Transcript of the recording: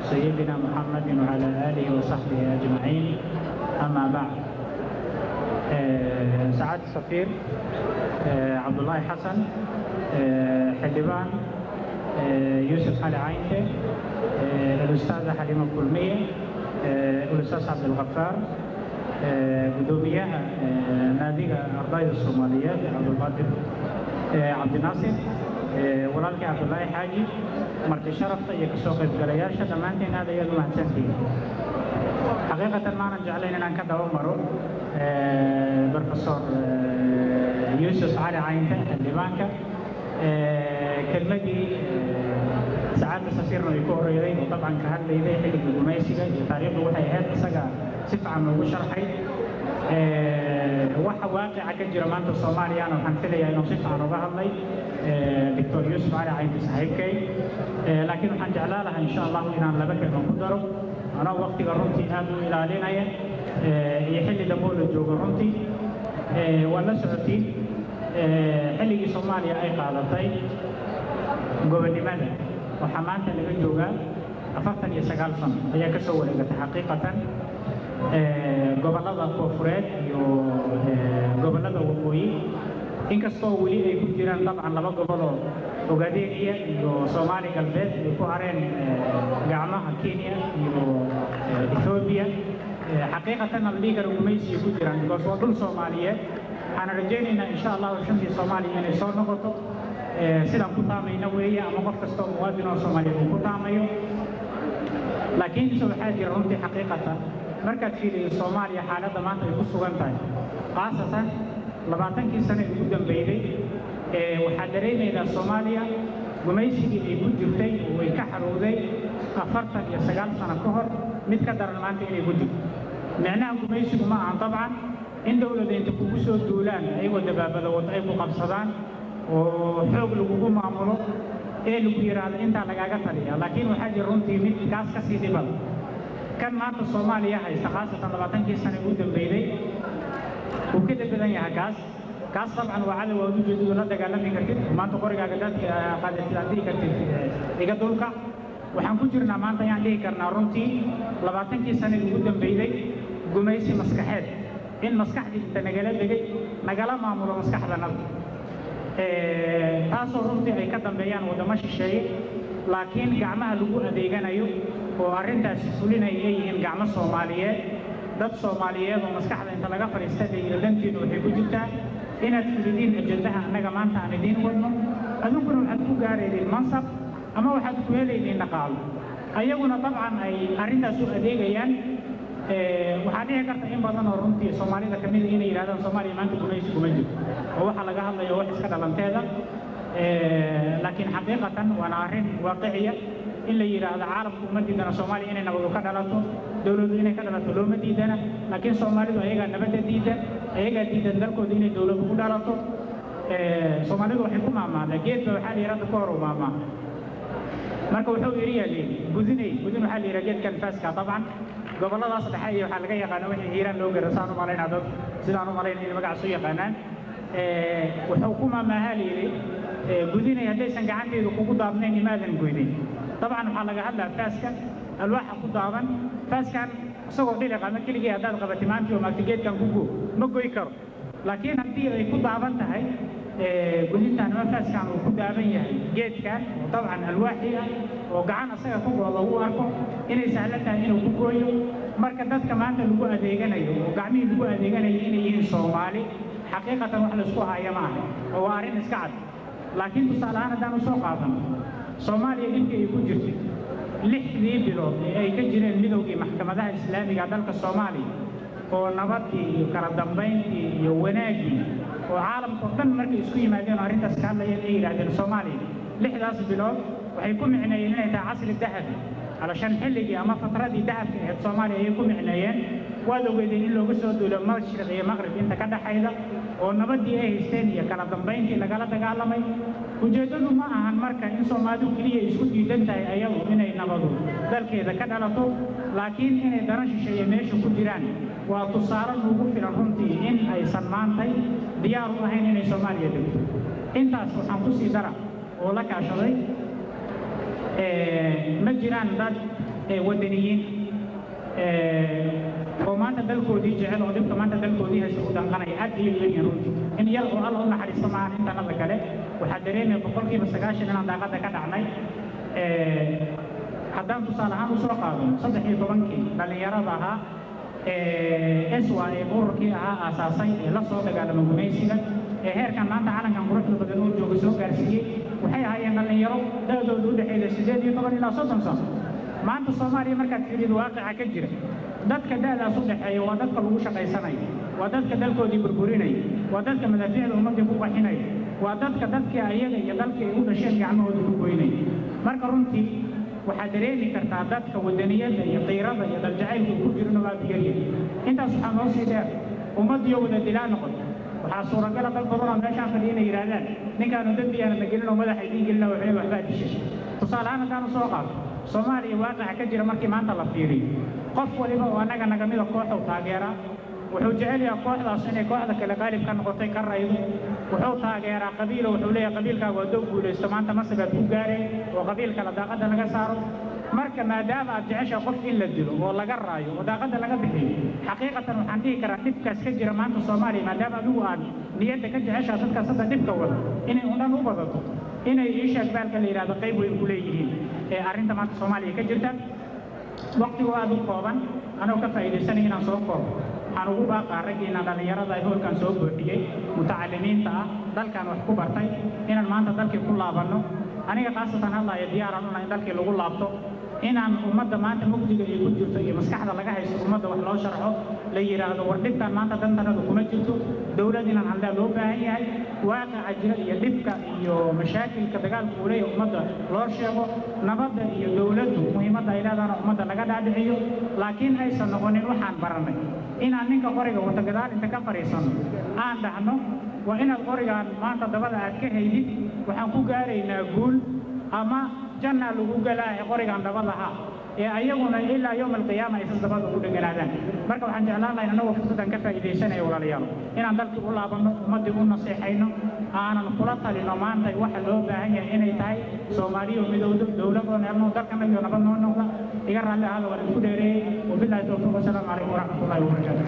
سيدنا محمد وعلى آله وصحبه أجمعين. أما بعد، سعادة السفير عبد الله حسن، حلبان يوسف علي عينته، الأستاذة حليمة كلمية، الأستاذ عبد الغفار، قدوميها نادي أرضاي الصوماليات عبد القادر عبد الناصر، walaalkii cabdullaahi xaaji, marti sharafta iyo kasoo qaybgalayaasha dhammaanteen aad ayaad u mahadsantihiin. xaqiiqatan maanan jeclayn inaan ka daba maro professor yuusuf cali caynte xildhibaanka kelmadii sacaadda safiirna ay ku horeyday oo dabcan ka hadlayday xilliga gumaysiga iyo taariikhdu waxay ahayd isaga si fiican loogu sharxay. waxa waaqica ka jira maanta Soomaaliyana waxaan filayaa inuu si fiican uga hadlay Dr. Yusuf Ali Caynte saaxiibkay, laakiin waxaan jeclaan lahaa insha Allah inaan laba kelmo ku daro anaa waqtiga runtii aad u ilaalinaya iyo xilli dambe la joogo runtii waa la socotay xilligii Soomaaliya ay qaadatay gobonimada waxaa maanta laga joogaa 49 sano ayaa ka soo wareegatay xaqiiqatan gobolada koonfureed iyo gobolada waqooyi, inkastoo weli ay ku jiraan dabcan laba gobol oo Ogaadeniya iyo Soomaali galbeed ay ku hareen gacmaha Kenya iyo Ethiopia. xaqiiqatan liigar gumaysi ku jiraan because waa dhul Soomaaliyeed. waxaan rajaynaynaa insha Allah shantii Soomaaliya inay soo noqoto sidaan ku taamayna weeye ama qof kasta oo muwaadin oo Soomaaliyeed uu ku taamayo. laakiin waxaa jira runtii xaqiiqatan markaad fiiriyo Soomaaliya xaaladda maanta ay ku sugan tahay qaasatan 20 sano ugu dambeeyay waxaa dareemaydaa Soomaaliya gumaysigii ay ku jirtay oo ay ka xarooday 49 sano ka hor mid ka daran maanta inay ku jirto. macnaha gumaysigu ma ahan dabcan in dawladda kugu soo duulaan ayagoo dabaabada wada ay ku qabsadaan oo xoog lagu maamulo ee lagu yiraahdo inta lagaaga taliya, laakiin waxaa jira runtii mid kaas ka sii dhibal kan maanta Soomaaliya haysta qaasatan 20 sano ugu dambeeyay وكده بدن يا كاس طبعا وعلى وجود جدول دغالمي كرتid maanta qorigaaga dadka qaadaysadii kartid iga dulka waxaan ku jirnaa maanta ayaan dhigi karnaa runtii 20 sano ugu dambeeyay gumaysi maskaxeed in maskaxdii inta nagala degay nagala maamulo maskaxdana taasoo runtii ay ka dambeeyaan wadamo shisheeye laakiin gacmaha lagu adeeganayo oo arrintaas fulinaya yihiin gacmo Soomaaliyeed dad Soomaaliyeed oo maskaxda inta laga fariistay iyo dantiina waxay ku jirtaa inaad fulidiin ajandaha annaga maanta aan idin wadno adunkuna waxaad ku gaarayeen mansab ama waxaad ku helayeen dhaqaale ayaguna dabcan ay arrintaas u adeegayaan. waxaa dhici karta in badan oo runtii Soomaalida kamid inay yiraahdaan Soomaaliya maanta gumaysi kuma jirto oo waxa laga hadlayo wax iska dhalanteeda, laakiin xaqiiqatan waa arrin waaqiciya in la yiraahdo caalamku uma diidana Soomaaliya inay nabad ka dhalato dawladdu inay ka dhalato looma diidana, laakiin Soomaalidu ayaga nabadda diidan ayaga diidan dalkooda inay dawladdu ku dhalato. Soomaalidu waxay ku maamaadaa geedba waxaa la yiraahdo ka hor u maamaa marka wuxuu yiri gudin waxaa la yiraahdo geedkan faaska dabcan goboladaas dhexe iyo waxaa laga yaqaan wixii hiiraan loo garasaan u malaynaa dad sidaan u malaynaa in magac soo yaqaanaan wuxuu ku maamaahaa leeyahay gudinay haddaysan gacanteedu kugu daabnayn imaadan goydin. طبعا waxaa laga hadlaa faaska alwaaxa ku daaban faaskan isagoo dhiliq ama keligii hadaad qabatay maanta oo maagtigeedkan ku goo ma goy karo, laakiin haddii ay ku daaban tahay gudintan ama faaskan uu ku daaban yahay geedkan oo dabcan alwaaxi ah oo gacan asaga ku goodo uu arko inay sahlan tahay inuu ku gooyo. marka dadka maanta lagu adeeganayo oo gacmihii lagu adeeganayo inay yihiin Soomaali xaqiiqatan wax la isku haya ma aha oo waa arrin iska cad. laakiin tusaale ahaan haddaan u soo qaadano Soomaaliya intii ay ku jirtay lixdii bilood ee ay ka jireen midowgii maxkamadaha islaamiga dalka Soomaaliya oo nabadii iyo kala dambeyntii iyo wanaagii oo caalamka dhan markay isku yimaadeen arrintaas ka hadlayeen ay yiraahdeen Soomaaliya lixdaas bilood waxay ku micneeyeen inay tahay casri dahabi علشان حلقي أما فترة دي دهب في الصومالية يكون معنيين وهذا ويدين اللي قصوا دول المشرق يا مغرب أنت كده حيدا ونبدي إيه الثانية كانت ضمبين كلا قالت قالمي وجدوا ما عن مركز إن صوماليو كليه يسكت يدنتا أيام من أي نبضوا ذلك إذا كده لا تو لكن إن درش شيء ماشي كجيران وتصار الوقوف في الرمتي إن أي سلمان تي ديار وهين إن الصومالية دي أنت سبحان الله درا ولك عشري ما جيران داد ودنيين وما تدلكوا دي جعل ودم كمان تدلكوا دي هسه قناة أدي اللي يرون إن يلقوا الله حريص معنا إنت نذكر له وحضرين بقول كي بس كاش إن عندك كذا عني حدام تصالحان وسرق هذا صدقني طبعا كي بل يرى بها أسوأ أموركي أساسي لا صوت قال من جميسنا هير كان عند عالم كان بروح لبدنون جوجسو كارسية وحي هاي أن اللي يرو ده دود حيل السجاد طبعا لا صوت صار ما عند الصومالي مركز في الواقع كجرة دتك ده لا صوت حي ودتك الوش قيسناي ودتك دلكو دي بربوريناي ودتك مدافع الأمم دي فوق حيناي ودتك دتك أيام يدلك يقول الشيء عنه ودبويناي مركز رنتي وحدريني كرتادتك ودنيا يطيرة يدلجعيل كوجرنا بابيجي أنت سبحان الله سيدا ومد يوم الدلان نقول وحصور قال قال قبرنا ماشان خلينا يرادان نكانوا دبي أنا نقولنا وماذا حيدين قلنا وحنا وحبات الشيء تصال أنا كانوا سوقات صومالي واقع كجرا مركي ما أنت لفيري قف ولما وأنا كان جميل قوة وتاجرة وحجعل يا قوة عشان قوة كلا قالب كان قطعي كرّيد وحوط تاجرة قبيلة وحولية قبيل كودوب والاستمان تمسك بوجاري وقبيل كلا داقة لنا صاروا مركب ما دام أرجعش أقف إلا الدلو والله جرّايو وداقة لنا بحي حقيقة وحندي كرا نبكى سكجرا ما أنت صومالي ما دام أدوان نيتك أرجعش أصدق صدق نبكى ولا إني هنا نوبضته إني إيش أقبل كليرا بقيب ويقوليه أرنت ما أنت صومالي كجرتا وقت وادو قابن أنا وكفاية سنة هنا صوفه أنا وبا قارجينا دليرا ذاهول كان صوب بيجي متعلمين تا دل كانوا يحكوا برتاي إن المانتا دل كل لابنو أنا قاصة الله يديارنا إن دل كل لابتو إن أمة مانتا مقدي يقول جلتو يمسكح دلقة هي أمة وحلا شرحه ليرا هذا وردك تان مانتا دل تنا دكتور جلتو دولة دينا عندها لوبة هي واقع أجر يدبك يو مشاكل كدقال كوري أمة لورشة نبض يو دولة مهمة إلى دار أمة لقى دادعيو لكن أي سنة قنين وحان برني إن أنك قرية وتقدر أنت كفريسان أن دهنو وإن القرية ما تدبر أكهيدي وحنكو قاري نقول أما جنة لوجلا قرية عند بعضها أيامنا إلا يوم القيامة يصدق بعض الجلادان مركب عن جلالة إنه وفقد أن كفى إذا سنة ولا ريال إن عندك الله بنا مديون نصيحينا أنا نقولتها لنومان تي واحد لو بعيا إن يتاي سومالي ومدود دولة ونعمل ذاك من يوم نبض نونا إيجار على هذا والكودري وبالله توفيق والسلام عليكم ورحمة الله وبركاته.